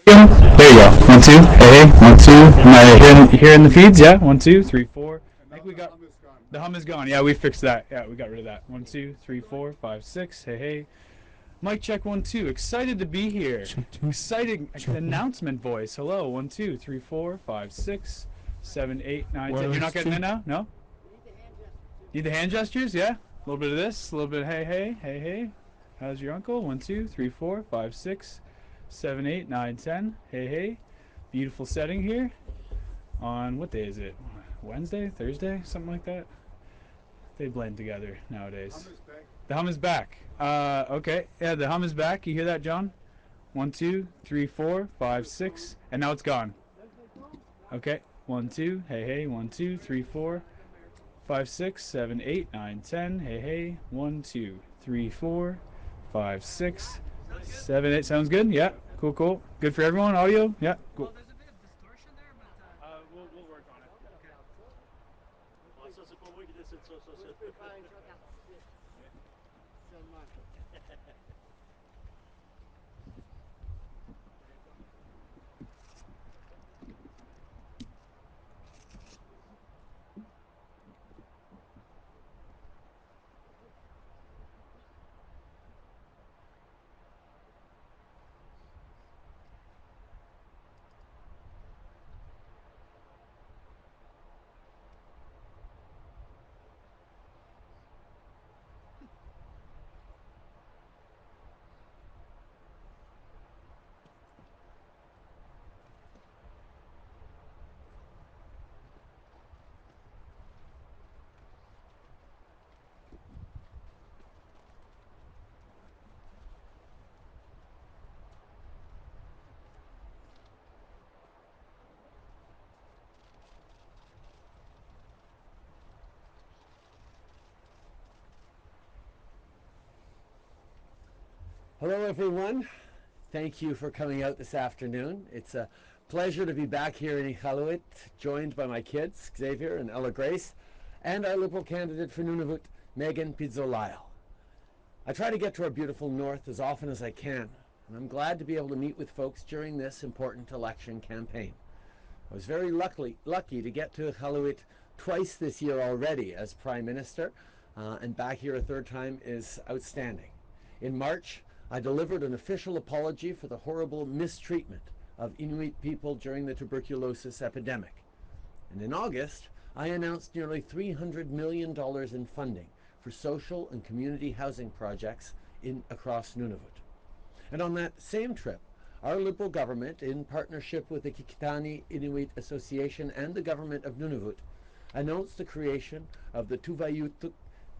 There you go. 1, 2. Hey, hey. 1, 2. Am I hearing the feeds? Yeah. 1, 2, 3, 4. I think we got the hum is gone. Yeah, we fixed that. Yeah, we got rid of that. 1, 2, 3, 4, 5, 6. Hey, hey. Mic check 1, 2. Excited to be here. Exciting announcement voice. Hello. 1, 2, 3, 4, 5, 6, 7, 8, 9, 10. You're not getting it now? No? Need the hand gestures? Yeah. A little bit of this. A little bit of hey, hey, hey, hey. How's your uncle? 1, 2, 3, 4, 5, 6, 7, 8, 9, 10. Hey, hey. Beautiful setting here. On what day is it? Wednesday? Thursday? Something like that? They blend together nowadays. The hum is back. Okay. Yeah, the hum is back. You hear that, John? 1, 2, 3, 4, 5, 6. And now it's gone. Okay. 1, 2. Hey, hey. 1, 2, 3, 4, 5, 6, 7, 8, 9, 10. Hey, hey. 1, 2, 3, 4, 5, 6, 7, 8. Sounds good? Yeah. Cool, cool. Good for everyone? Audio? Yeah. Cool. Hello, everyone. Thank you for coming out this afternoon. It's a pleasure to be back here in Iqaluit, joined by my kids, Xavier and Ella Grace, and our Liberal candidate for Nunavut, Megan Pizzo-Lyle. I try to get to our beautiful north as often as I can, and I'm glad to be able to meet with folks during this important election campaign. I was very lucky to get to Iqaluit twice this year already as Prime Minister, and back here a third time is outstanding. In March, I delivered an official apology for the horrible mistreatment of Inuit people during the tuberculosis epidemic. And in August, I announced nearly $300 million in funding for social and community housing projects across Nunavut. And on that same trip, our Liberal government, in partnership with the Kikitani Inuit Association and the government of Nunavut, announced the creation of the Tuvalutuk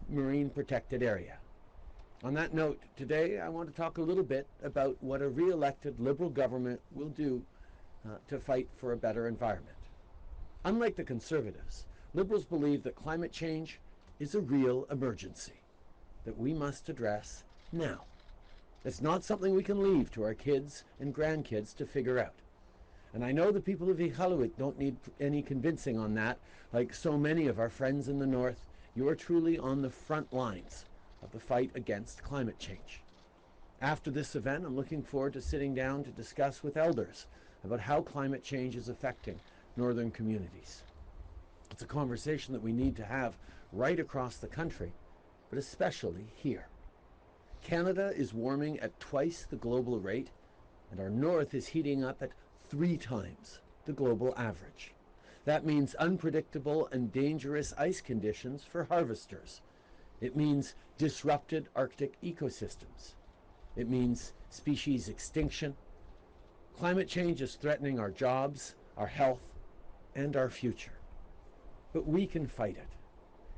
Marine Protected Area. On that note, today I want to talk a little bit about what a re-elected Liberal government will do to fight for a better environment. Unlike the Conservatives, Liberals believe that climate change is a real emergency that we must address now. It's not something we can leave to our kids and grandkids to figure out. And I know the people of Iqaluit don't need any convincing on that. Like so many of our friends in the north, you are truly on the front lines of the fight against climate change. After this event, I'm looking forward to sitting down to discuss with elders about how climate change is affecting northern communities. It's a conversation that we need to have right across the country, but especially here. Canada is warming at twice the global rate, and our north is heating up at 3 times the global average. That means unpredictable and dangerous ice conditions for harvesters. It means disrupted Arctic ecosystems. It means species extinction. Climate change is threatening our jobs, our health, and our future. But we can fight it.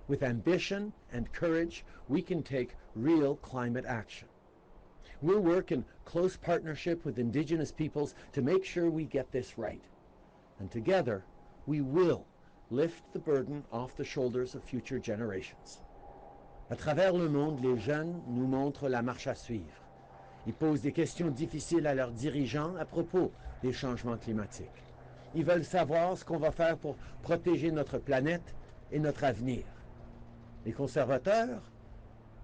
With ambition and courage, we can take real climate action. We'll work in close partnership with Indigenous peoples to make sure we get this right. And together, we will lift the burden off the shoulders of future generations. À travers le monde, les jeunes nous montrent la marche à suivre. Ils posent des questions difficiles à leurs dirigeants à propos des changements climatiques. Ils veulent savoir ce qu'on va faire pour protéger notre planète et notre avenir. Les conservateurs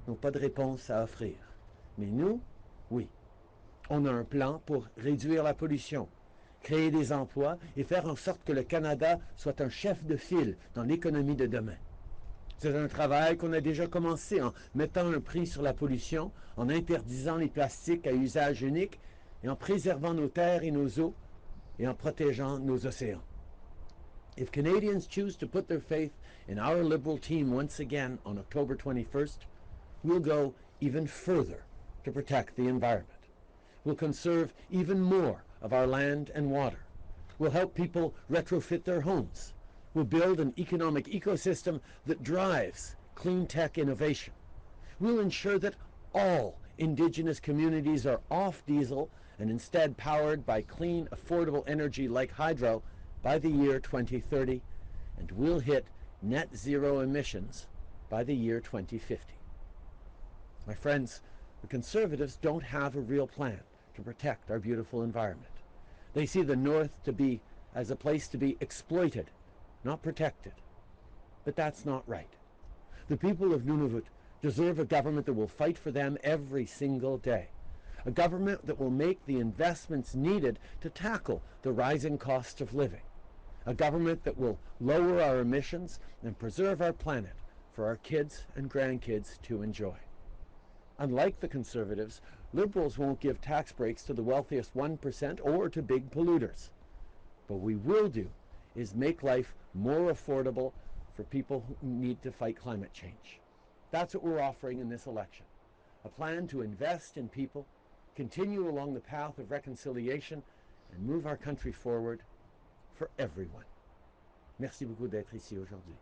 n'ont pas de réponse à offrir. Mais nous, oui. On a un plan pour réduire la pollution, créer des emplois et faire en sorte que le Canada soit un chef de file dans l'économie de demain. C'est un travail qu'on a déjà commencé en mettant un prix sur la pollution, en interdisant les plastiques à usage unique et en préservant nos terres et nos eaux et en protégeant nos océans. If Canadians choose to put their faith in our Liberal team once again on October 21st, we'll go even further to protect the environment. We'll conserve even more of our land and water. We'll help people retrofit their homes. We'll build an economic ecosystem that drives clean tech innovation. We'll ensure that all Indigenous communities are off diesel and instead powered by clean, affordable energy like hydro by the year 2030, and we'll hit net zero emissions by the year 2050. My friends, the Conservatives don't have a real plan to protect our beautiful environment. They see the North as a place to be exploited, not protected. But that's not right. The people of Nunavut deserve a government that will fight for them every single day. A government that will make the investments needed to tackle the rising cost of living. A government that will lower our emissions and preserve our planet for our kids and grandkids to enjoy. Unlike the Conservatives, Liberals won't give tax breaks to the wealthiest 1% or to big polluters. What we will do is make life more affordable for people who need to fight climate change. That's what we're offering in this election. A plan to invest in people, continue along the path of reconciliation, and move our country forward for everyone. Merci beaucoup d'être ici aujourd'hui.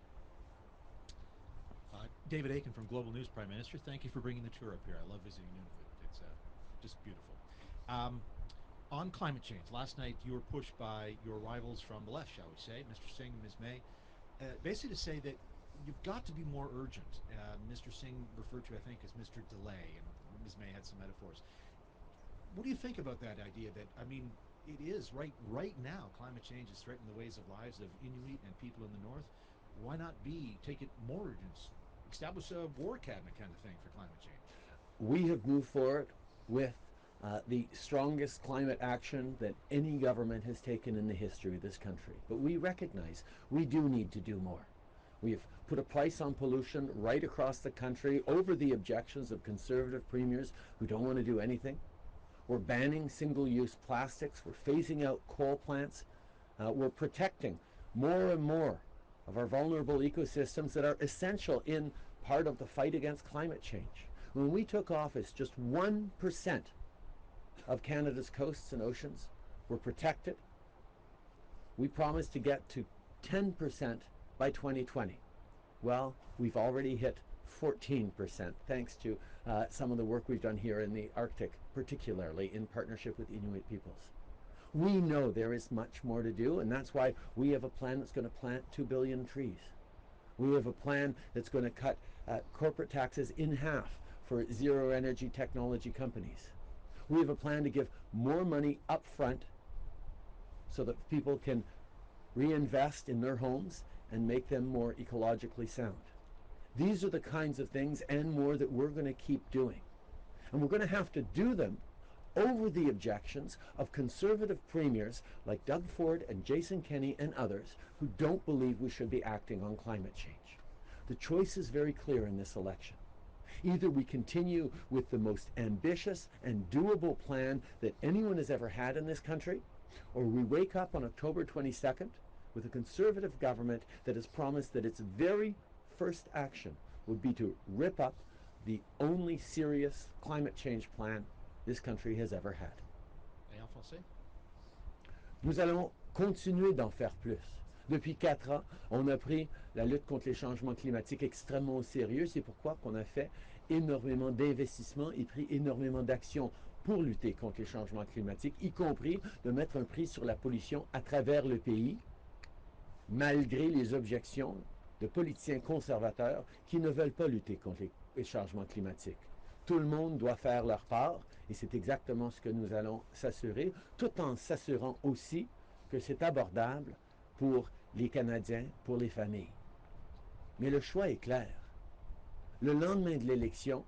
David Aiken from Global News, Prime Minister. Thank you for bringing the tour up here. I love visiting Nunavut. It's just beautiful. On climate change, last night you were pushed by your rivals from the left, shall we say, Mr. Singh and Ms. May, basically to say that you've got to be more urgent. Mr. Singh referred to, I think, as Mr. Delay, and Ms. May had some metaphors. What do you think about that idea that, I mean, it is right now, climate change is threatening the ways of lives of Inuit and people in the North. Why not take it more urgent, establish a war cabinet kind of thing for climate change? We have moved forward with the strongest climate action that any government has taken in the history of this country. But we recognize we do need to do more. We have put a price on pollution right across the country over the objections of Conservative premiers who don't want to do anything. We're banning single-use plastics. We're phasing out coal plants. We're protecting more and more of our vulnerable ecosystems that are essential in part of the fight against climate change. When we took office, just 1% of Canada's coasts and oceans were protected. We promised to get to 10% by 2020. Well, we've already hit 14% thanks to some of the work we've done here in the Arctic, particularly in partnership with Inuit peoples. We know there is much more to do, and that's why we have a plan that's going to plant 2 billion trees. We have a plan that's going to cut corporate taxes in half for zero energy technology companies. We have a plan to give more money up front so that people can reinvest in their homes and make them more ecologically sound. These are the kinds of things and more that we're going to keep doing. And we're going to have to do them over the objections of Conservative premiers like Doug Ford and Jason Kenney and others who don't believe we should be acting on climate change. The choice is very clear in this election. Either we continue with the most ambitious and doable plan that anyone has ever had in this country, or we wake up on October 22nd with a Conservative government that has promised that its very first action would be to rip up the only serious climate change plan this country has ever had. Et en français? Nous allons continuer d'en faire plus. Depuis 4 ans, on a pris la lutte contre les changements climatiques extrêmement au sérieux. C'est pourquoi on a fait énormément d'investissements et pris énormément d'actions pour lutter contre les changements climatiques, y compris de mettre un prix sur la pollution à travers le pays, malgré les objections de politiciens conservateurs qui ne veulent pas lutter contre les changements climatiques. Tout le monde doit faire leur part, et c'est exactement ce que nous allons s'assurer, tout en s'assurant aussi que c'est abordable pour les Canadiens, pour les familles. Mais le choix est clair. Le lendemain de l'élection,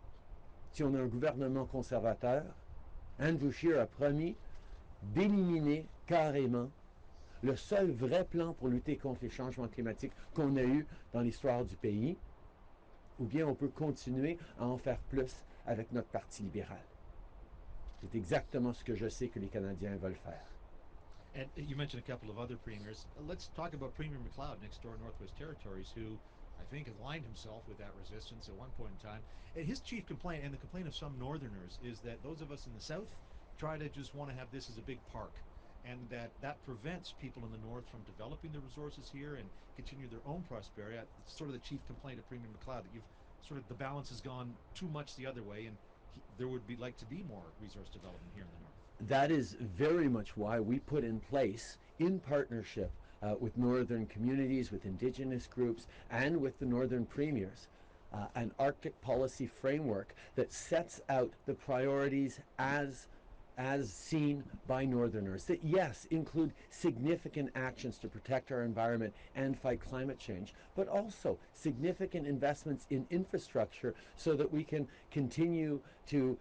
si on a un gouvernement conservateur, Anne Bouchier a promis d'éliminer carrément le seul vrai plan pour lutter contre les changements climatiques qu'on a eu dans l'histoire du pays, ou bien on peut continuer à en faire plus avec notre Parti libéral. C'est exactement ce que je sais que les Canadiens veulent faire. And you mentioned a couple of other premiers. Let's talk about Premier McLeod next door, Northwest Territories, who I think aligned himself with that resistance at one point in time. And his chief complaint, and the complaint of some Northerners, is that those of us in the South try to just want to have this as a big park, and that prevents people in the North from developing the resources here and continue their own prosperity. It's sort of the chief complaint of Premier McLeod, that you've sort of the balance has gone too much the other way, and there would be like to be more resource development here in the North. That is very much why we put in place, in partnership with Northern communities, with Indigenous groups, and with the Northern premiers, an Arctic policy framework that sets out the priorities as seen by Northerners, that yes, include significant actions to protect our environment and fight climate change, but also significant investments in infrastructure so that we can continue to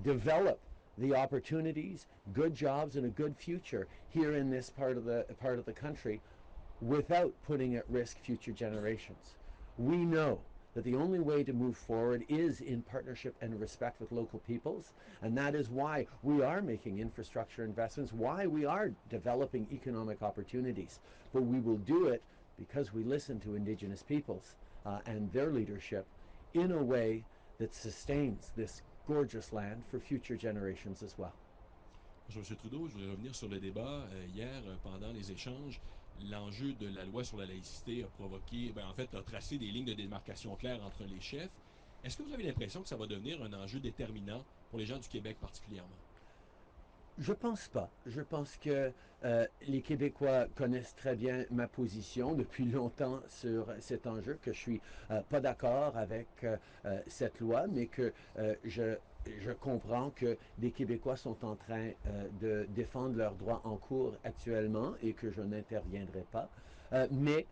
develop the opportunities, good jobs, and a good future here in this part of the country without putting at risk future generations. We know that the only way to move forward is in partnership and respect with local peoples, and that is why we are making infrastructure investments, why we are developing economic opportunities. But we will do it because we listen to Indigenous peoples and their leadership in a way that sustains this gorgeous land for future generations as well. Bonjour, M. Trudeau. Je voudrais revenir sur le débat. Hier, pendant les échanges, l'enjeu de la loi sur la laïcité a provoqué, en fait, a tracé des lignes de démarcation claires entre les chefs. Est-ce que vous avez l'impression que ça va devenir un enjeu déterminant pour les gens du Québec particulièrement? Je pense pas. Je pense que les Québécois connaissent très bien ma position depuis longtemps sur cet enjeu, que je suis pas d'accord avec cette loi, mais que je comprends que des Québécois sont en train de défendre leurs droits en cours actuellement et que je n'interviendrai pas. Mais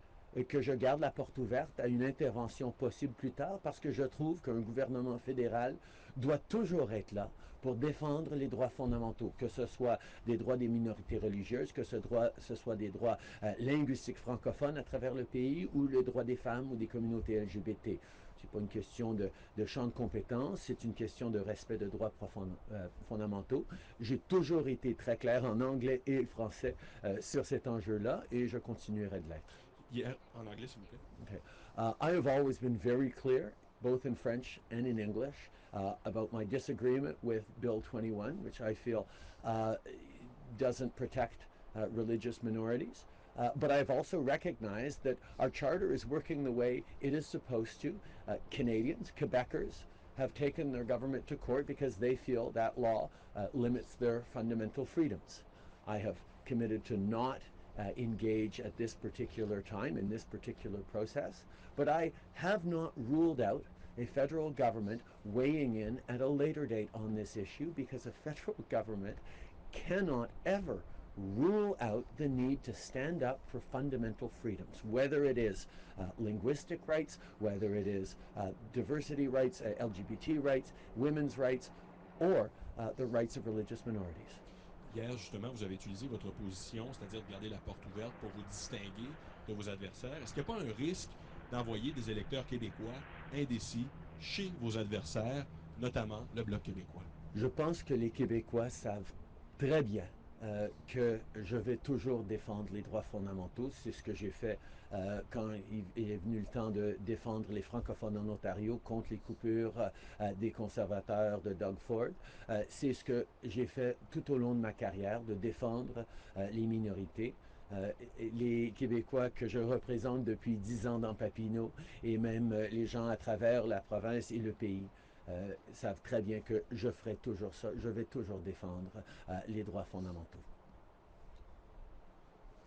que je garde la porte ouverte à une intervention possible plus tard, parce que je trouve qu'un gouvernement fédéral doit toujours être là pour défendre les droits fondamentaux, que ce soit des droits des minorités religieuses, que ce soit des droits linguistiques francophones à travers le pays, ou les droits des femmes ou des communautés LGBT. Ce n'est pas une question de champ de compétences, c'est une question de respect de droits fondamentaux. J'ai toujours été très clair en anglais et français sur cet enjeu-là, et je continuerai de l'être. Hier, en anglais, s'il vous plaît. Okay. I have always been very clear, both in French and in English, about my disagreement with Bill 21, which I feel doesn't protect religious minorities. But I've also recognized that our charter is working the way it is supposed to. Canadians, Quebecers, have taken their government to court because they feel that law limits their fundamental freedoms. I have committed to not engage at this particular time in this particular process, but I have not ruled out a federal government weighing in at a later date on this issue, because a federal government cannot ever rule out the need to stand up for fundamental freedoms, whether it is linguistic rights, whether it is diversity rights, LGBT rights, women's rights, or the rights of religious minorities. Hier, justement, vous avez utilisé votre position, c'est-à-dire de garder la porte ouverte pour vous distinguer de vos adversaires. Est-ce qu'il n'y a pas un risque d'envoyer des électeurs québécois indécis chez vos adversaires, notamment le Bloc québécois? Je pense que les Québécois savent très bien que je vais toujours défendre les droits fondamentaux. C'est ce que j'ai fait quand il est venu le temps de défendre les francophones en Ontario contre les coupures des conservateurs de Doug Ford. C'est ce que j'ai fait tout au long de ma carrière, de défendre les minorités. Les Québécois que je représente depuis 10 ans dans Papineau, et même les gens à travers la province et le pays, savent très bien que je ferai toujours ça. Je vais toujours défendre les droits fondamentaux.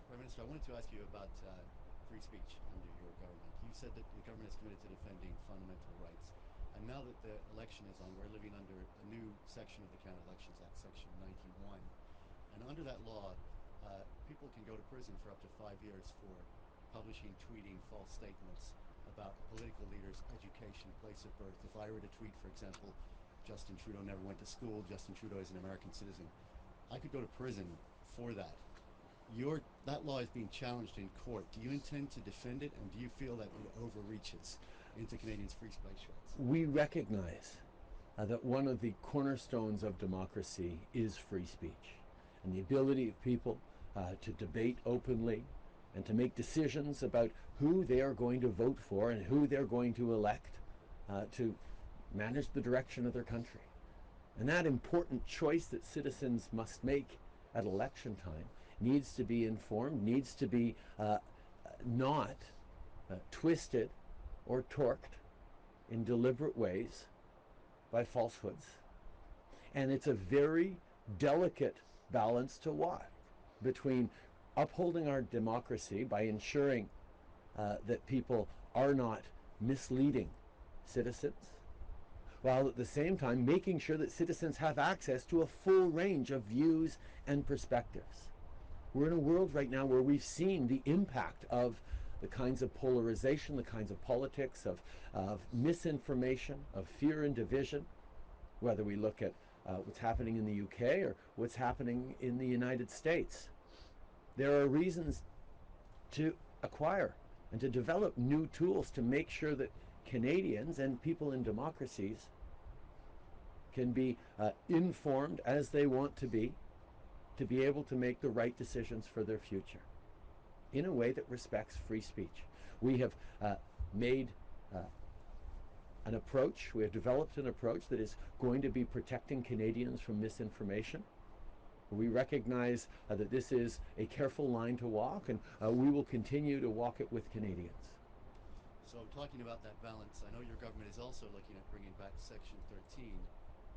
Prime Minister, I wanted to ask you about free speech under your government. You said that the government is committed to defending fundamental rights. And now that the election is on, we're living under a new section of the Canada Elections Act, Section 91. And under that law, people can go to prison for up to 5 years for publishing, tweeting false statements about political leaders' education, place of birth. If I were to tweet, for example, Justin Trudeau never went to school. Justin Trudeau is an American citizen. I could go to prison for that. That law is being challenged in court. Do you intend to defend it, and do you feel that it overreaches into Canadians' free speech rights? We recognize that one of the cornerstones of democracy is free speech, and the ability of people to debate openly and to make decisions about who they are going to vote for and who they're going to elect to manage the direction of their country. And that important choice that citizens must make at election time needs to be informed, needs to be not twisted or torqued in deliberate ways by falsehoods. And it's a very delicate balance to walk between upholding our democracy by ensuring that people are not misleading citizens, while at the same time making sure that citizens have access to a full range of views and perspectives. We're in a world right now where we've seen the impact of the kinds of polarization, the kinds of politics, of misinformation, of fear and division, whether we look at what's happening in the UK or what's happening in the United States. There are reasons to acquire and to develop new tools to make sure that Canadians and people in democracies can be informed as they want to be able to make the right decisions for their future in a way that respects free speech. We have made an approach, we have developed an approach that is going to be protecting Canadians from misinformation. We recognize that this is a careful line to walk, and we will continue to walk it with Canadians. So talking about that balance, I know your government is also looking at bringing back Section 13,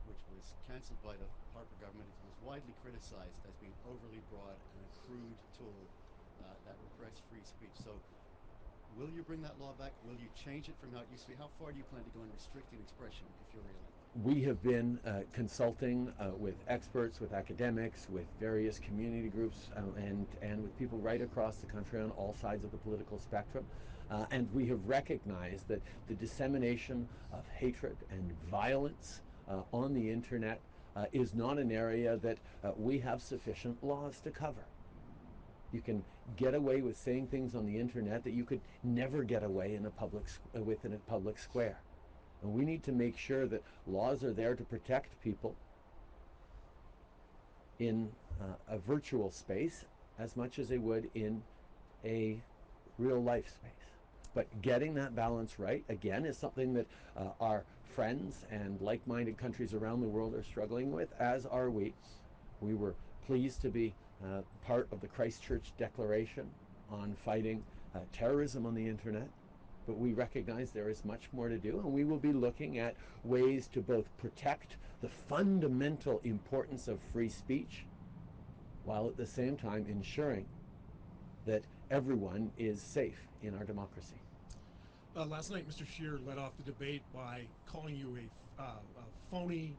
which was cancelled by the Harper government. It was widely criticized as being overly broad and a crude tool that repressed free speech. So will you bring that law back? Will you change it from how it used to be? How far do you plan to go in restricting expression if you're re-elected? We have been consulting with experts, with academics, with various community groups, and with people right across the country on all sides of the political spectrum. And we have recognized that the dissemination of hatred and violence on the internet is not an area that we have sufficient laws to cover. You can get away with saying things on the internet that you could never get away in a within a public square. And we need to make sure that laws are there to protect people in a virtual space as much as they would in a real life space. But getting that balance right, again, is something that our friends and like-minded countries around the world are struggling with, as are we. We were pleased to be part of the Christchurch Declaration on fighting terrorism on the internet. But we recognize there is much more to do, and we will be looking at ways to both protect the fundamental importance of free speech, while at the same time ensuring that everyone is safe in our democracy. Last night, Mr. Scheer led off the debate by calling you a phony,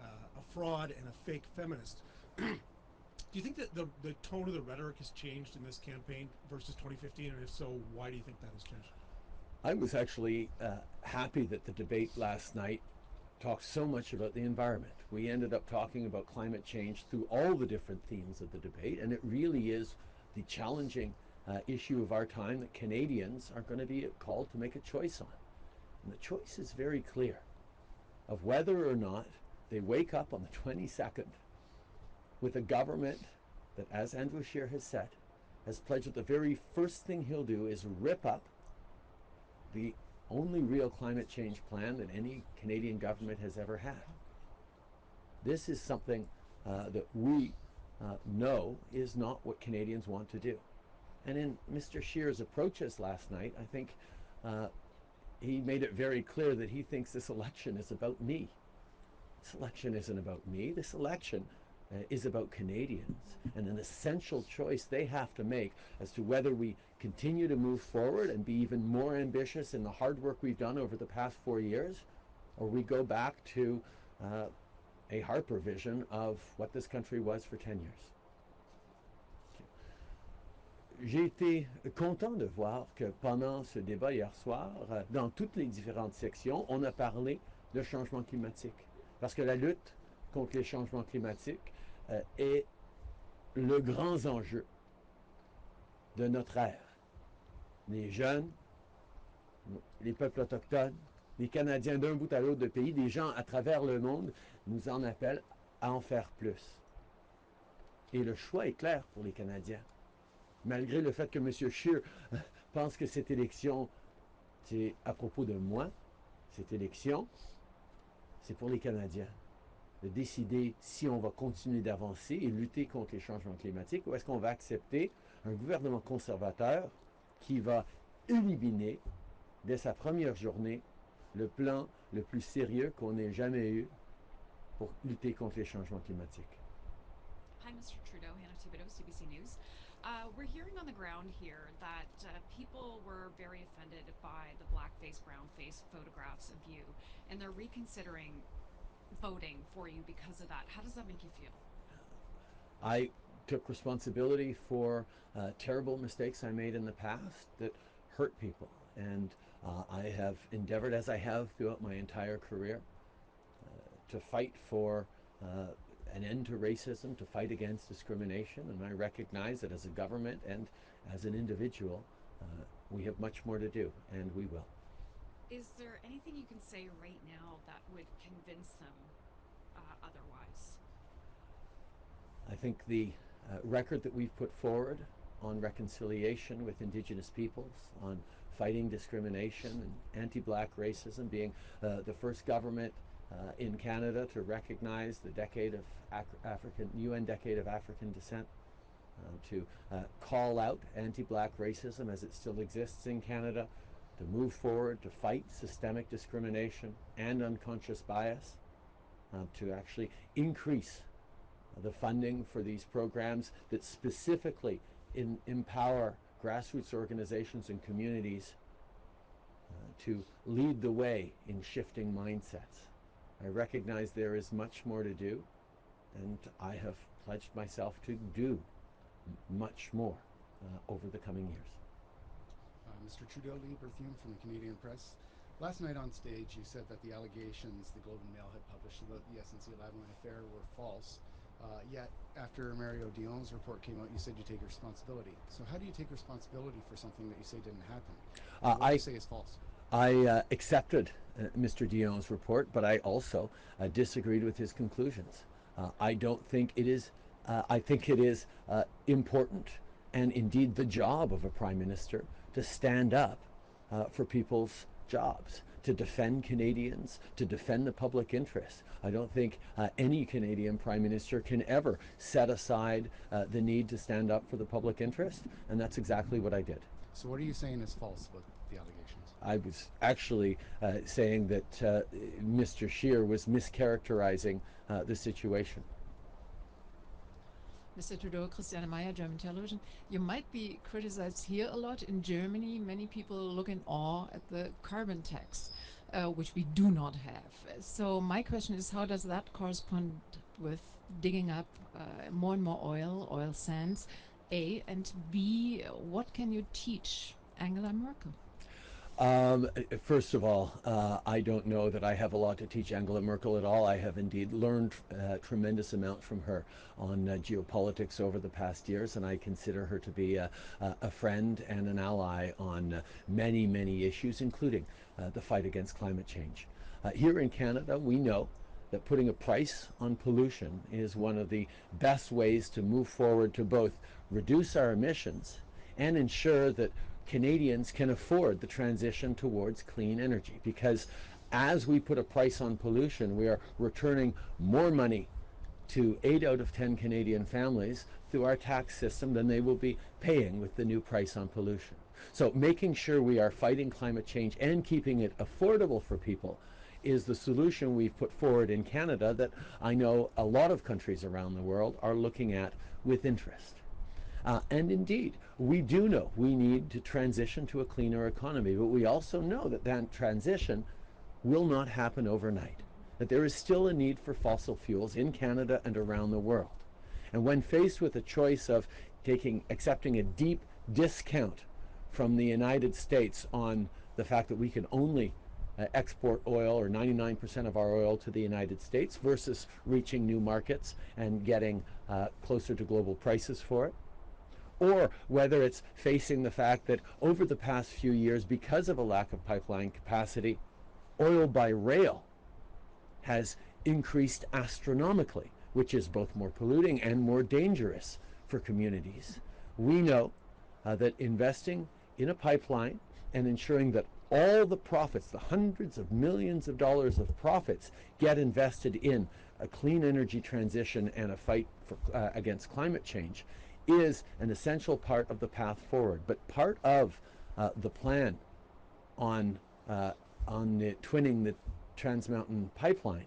a fraud, and a fake feminist. Do you think that the tone of the rhetoric has changed in this campaign versus 2015, and if so, why do you think that has changed? I was actually happy that the debate last night talked so much about the environment. We ended up talking about climate change through all the different themes of the debate, and it really is the challenging issue of our time that Canadians are going to be called to make a choice on. And the choice is very clear of whether or not they wake up on the 22nd with a government that, as Andrew Scheer has said, has pledged that the very first thing he'll do is rip up the only real climate change plan that any Canadian government has ever had. This is something that we know is not what Canadians want to do. And in Mr. Scheer's approaches last night, I think he made it very clear that he thinks this election is about me. This election isn't about me. This election is about Canadians and an essential choice they have to make as to whether we continue to move forward and be even more ambitious in the hard work we've done over the past 4 years, or we go back to a Harper vision of what this country was for 10 years. J'ai été content de voir que pendant ce débat hier soir, dans toutes les différentes sections, on a parlé de changement climatique. Parce que la lutte contre les changements climatiques est le grand enjeu de notre ère. Les jeunes, les peuples autochtones, les Canadiens d'un bout à l'autre de pays, des gens à travers le monde nous en appellent à en faire plus. Et le choix est clair pour les Canadiens. Malgré le fait que M. Scheer pense que cette élection, c'est à propos de moi, cette élection, c'est pour les Canadiens de décider si on va continuer d'avancer et lutter contre les changements climatiques ou est-ce qu'on va accepter un gouvernement conservateur qui va éliminer dès sa première journée le plan le plus sérieux qu'on ait jamais eu pour lutter contre les changements climatiques. Hi, Mr. Trudeau, Hannah Thibodeau, CBC News. We're hearing on the ground here that people were very offended by the blackface, brownface photographs of you, and they're reconsidering voting for you because of that. How does that make you feel? I took responsibility for terrible mistakes I made in the past that hurt people, and I have endeavored, as I have throughout my entire career, to fight for an end to racism, to fight against discrimination, and I recognize that as a government and as an individual, we have much more to do, and we will. Is there anything you can say right now that would convince them otherwise? I think the record that we've put forward on reconciliation with Indigenous peoples, on fighting discrimination and anti-black racism, being the first government in Canada to recognize the decade of UN Decade of African Descent, to call out anti-black racism as it still exists in Canada, to move forward to fight systemic discrimination and unconscious bias, to actually increase the funding for these programs that specifically empower grassroots organizations and communities to lead the way in shifting mindsets. I recognize there is much more to do, and I have pledged myself to do much more over the coming years. Mr. Trudeau, Lee Berthiaume from the Canadian Press. Last night on stage, you said that the allegations the Globe and Mail had published about the SNC-Lavalin affair were false. Yet, after Mario Dion's report came out, you said you take responsibility. So how do you take responsibility for something that you say didn't happen? What do you say is false? I accepted Mr. Dion's report, but I also disagreed with his conclusions. I don't think it is, I think it is important and indeed the job of a Prime Minister to stand up for people's jobs, to defend Canadians, to defend the public interest. I don't think any Canadian Prime Minister can ever set aside the need to stand up for the public interest, and that's exactly what I did. So what are you saying is false about the allegations? I was actually saying that Mr. Scheer was mischaracterizing the situation. Mr. Trudeau, Christiane Meyer, German television. You might be criticized here a lot. In Germany, many people look in awe at the carbon tax, which we do not have. So my question is, how does that correspond with digging up more and more oil sands, A, and B, what can you teach Angela Merkel? First of all, I don't know that I have a lot to teach Angela Merkel at all. I have indeed learned a tremendous amount from her on geopolitics over the past years, and I consider her to be a friend and an ally on many, many issues, including the fight against climate change. Here in Canada, we know that putting a price on pollution is one of the best ways to move forward to both reduce our emissions and ensure that Canadians can afford the transition towards clean energy, because as we put a price on pollution, we are returning more money to 8 out of 10 Canadian families through our tax system than they will be paying with the new price on pollution. So making sure we are fighting climate change and keeping it affordable for people is the solution we've put forward in Canada that I know a lot of countries around the world are looking at with interest. And indeed, we do know we need to transition to a cleaner economy, but we also know that that transition will not happen overnight, that there is still a need for fossil fuels in Canada and around the world. And when faced with a choice of accepting a deep discount from the United States on the fact that we can only export oil, or 99% of our oil, to the United States versus reaching new markets and getting closer to global prices for it. Or whether it's facing the fact that over the past few years, because of a lack of pipeline capacity, oil by rail has increased astronomically, which is both more polluting and more dangerous for communities. We know that investing in a pipeline and ensuring that all the profits, the hundreds of millions of dollars of profits, get invested in a clean energy transition and a fight for, against climate change is an essential part of the path forward. But part of the plan on twinning the Trans Mountain pipeline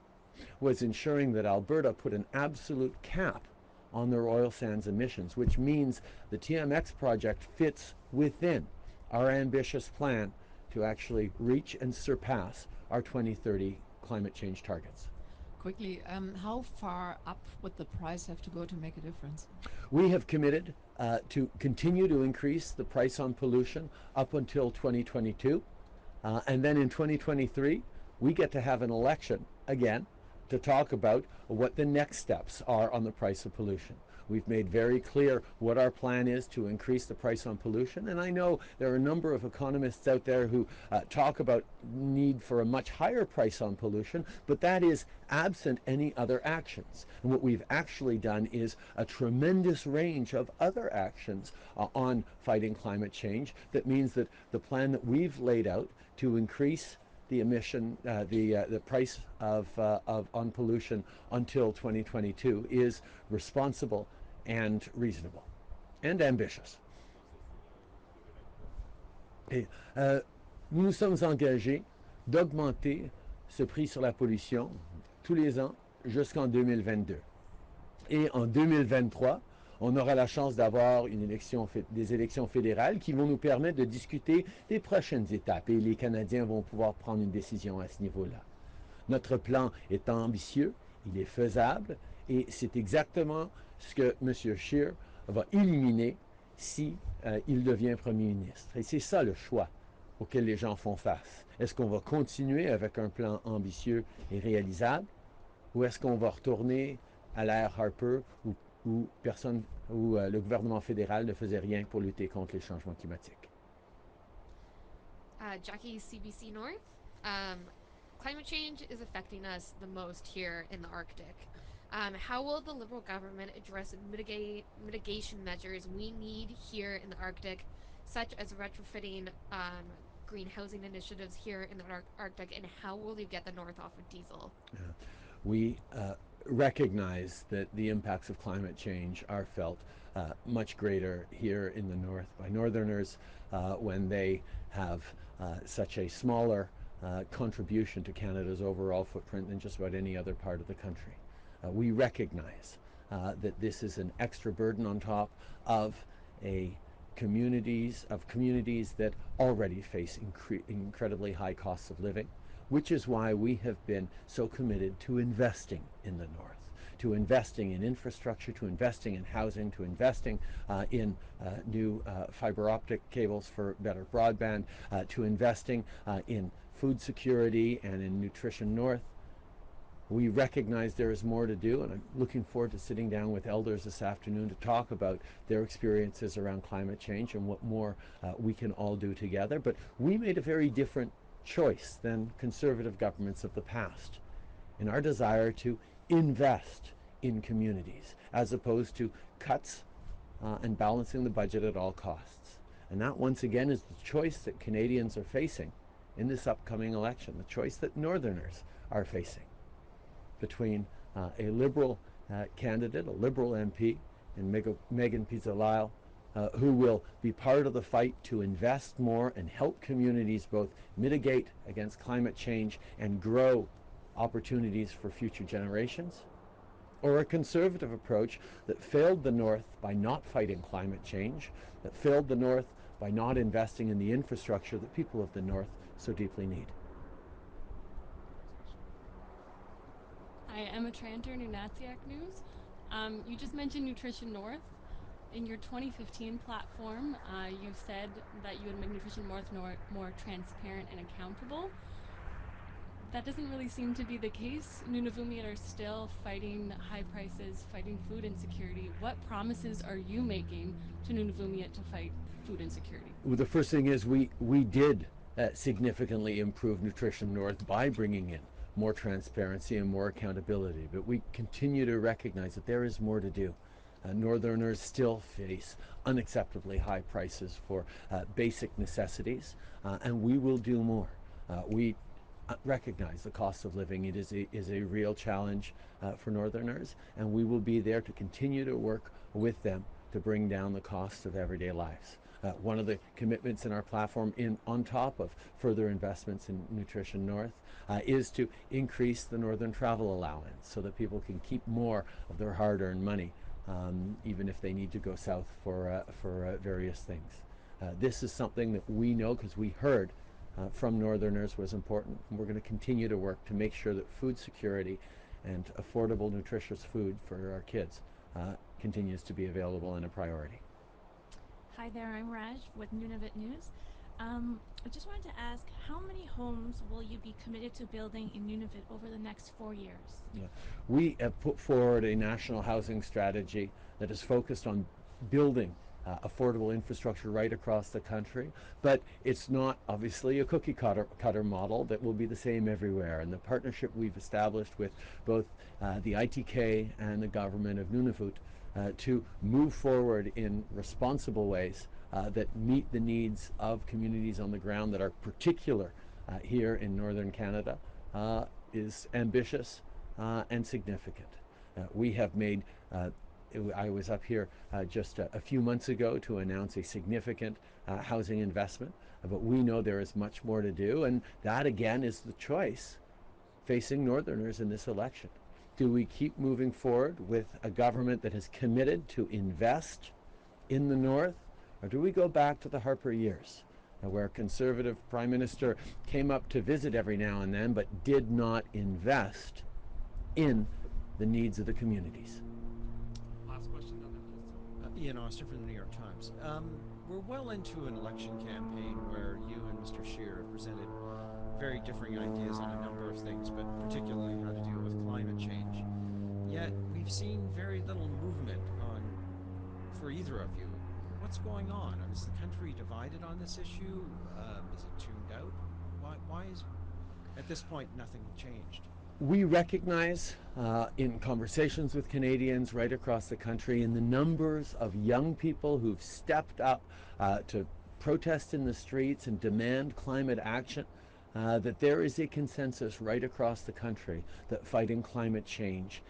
was ensuring that Alberta put an absolute cap on their oil sands emissions, which means the TMX project fits within our ambitious plan to actually reach and surpass our 2030 climate change targets. Quickly, how far up would the price have to go to make a difference? We have committed to continue to increase the price on pollution up until 2022. And then in 2023, we get to have an election again to talk about what the next steps are on the price of pollution. We've made very clear what our plan is to increase the price on pollution, and I know there are a number of economists out there who talk about need for a much higher price on pollution, but that is absent any other actions. And what we've actually done is a tremendous range of other actions on fighting climate change. That means that the plan that we've laid out to increase the emission, the price of on pollution until 2022 is responsible and reasonable and ambitious. Et, nous nous sommes engagés d'augmenter ce prix sur la pollution tous les ans jusqu'en 2022. Et en 2023, on aura la chance d'avoir des élections fédérales qui vont nous permettre de discuter des prochaines étapes et les Canadiens vont pouvoir prendre une décision à ce niveau-là. Notre plan est ambitieux, il est faisable et c'est exactement ce que M. Scheer va éliminer si il devient Premier ministre. Et c'est ça le choix auquel les gens font face. Est-ce qu'on va continuer avec un plan ambitieux et réalisable ou est-ce qu'on va retourner à l'ère Harper où le gouvernement fédéral ne faisait rien pour lutter contre les changements climatiques? Jackie, CBC North. Climate change is affecting us the most here in the Arctic. How will the Liberal government address mitigation measures we need here in the Arctic, such as retrofitting green housing initiatives here in the Arctic, and how will you get the North off of diesel? We recognize that the impacts of climate change are felt much greater here in the North by Northerners when they have such a smaller contribution to Canada's overall footprint than just about any other part of the country. We recognize that this is an extra burden on top of communities that already face incredibly high costs of living, which is why we have been so committed to investing in the North, to investing in infrastructure, to investing in housing, to investing in new fiber optic cables for better broadband, to investing in food security and in Nutrition North. We recognize there is more to do, and I'm looking forward to sitting down with elders this afternoon to talk about their experiences around climate change and what more we can all do together. But we made a very different choice than conservative governments of the past in our desire to invest in communities as opposed to cuts and balancing the budget at all costs. And that once again is the choice that Canadians are facing in this upcoming election, the choice that Northerners are facing between a Liberal candidate, a Liberal MP in Megan Pizza-Lyle, who will be part of the fight to invest more and help communities both mitigate against climate change and grow opportunities for future generations, or a conservative approach that failed the North by not fighting climate change, that failed the North by not investing in the infrastructure that people of the North so deeply need. Hi, Emma Tranter, Nunatsiaq News. You just mentioned Nutrition North. In your 2015 platform, you said that you would make Nutrition North more transparent and accountable. that doesn't really seem to be the case. Nunavummiut are still fighting high prices, fighting food insecurity. What promises are you making to Nunavummiut to fight food insecurity? Well, the first thing is we did significantly improve Nutrition North by bringing in more transparency and more accountability, but we continue to recognize that there is more to do. Northerners still face unacceptably high prices for basic necessities, and we will do more. We recognize the cost of living. It is a real challenge for Northerners, and we will be there to continue to work with them to bring down the cost of everyday lives. One of the commitments in our platform, on top of further investments in Nutrition North, is to increase the Northern Travel Allowance so that people can keep more of their hard-earned money, even if they need to go south for various things. This is something that we know, because we heard from Northerners, was important, and we're going to continue to work to make sure that food security and affordable, nutritious food for our kids continues to be available and a priority. Hi there, I'm Raj with Nunavut News. I just wanted to ask, how many homes will you be committed to building in Nunavut over the next 4 years? Yeah. We have put forward a national housing strategy that is focused on building affordable infrastructure right across the country, but it's not obviously a cookie cutter model that will be the same everywhere. And the partnership we've established with both the ITK and the government of Nunavut to move forward in responsible ways that meet the needs of communities on the ground that are particular here in Northern Canada is ambitious and significant. We have made I was up here just a few months ago to announce a significant housing investment, but we know there is much more to do, and that again is the choice facing Northerners in this election. Do we keep moving forward with a government that has committed to invest in the North, or do we go back to the Harper years, where a Conservative Prime Minister came up to visit every now and then but did not invest in the needs of the communities? Last question on that list. Ian Austin from the New York Times. We're well into an election campaign where you and Mr. Scheer have presented very differing ideas on a number of things, but particularly how to deal with climate change. Yet we've seen very little movement for either of you. What's going on? Is the country divided on this issue? Is it tuned out? Why is, at this point, nothing changed? We recognize in conversations with Canadians right across the country, in the numbers of young people who've stepped up to protest in the streets and demand climate action, that there is a consensus right across the country that fighting climate change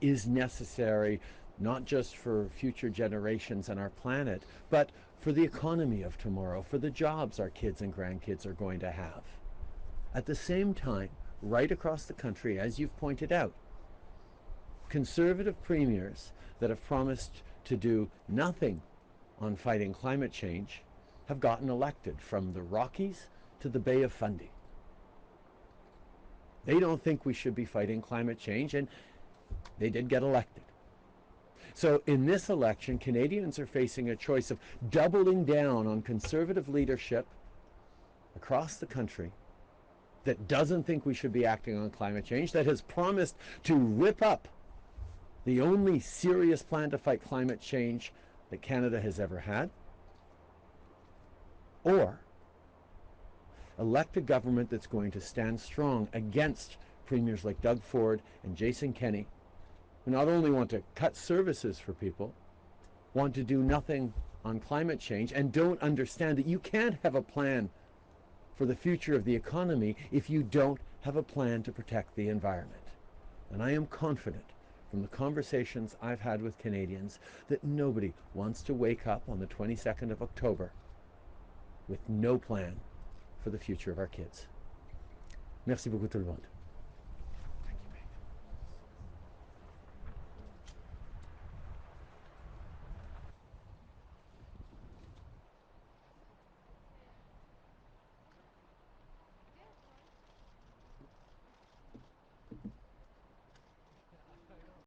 is necessary, not just for future generations and our planet, but for the economy of tomorrow, for the jobs our kids and grandkids are going to have. At the same time, right across the country, as you've pointed out, Conservative premiers that have promised to do nothing on fighting climate change have gotten elected, from the Rockies to the Bay of Fundy. They don't think we should be fighting climate change, and they did get elected. So in this election, Canadians are facing a choice of doubling down on Conservative leadership across the country that doesn't think we should be acting on climate change, that has promised to rip up the only serious plan to fight climate change that Canada has ever had, or elect a government that's going to stand strong against premiers like Doug Ford and Jason Kenney, who not only want to cut services for people, want to do nothing on climate change, and don't understand that you can't have a plan for the future of the economy if you don't have a plan to protect the environment. And I am confident from the conversations I've had with Canadians that nobody wants to wake up on the 22nd of October with no plan for the future of our kids. Merci beaucoup tout le monde.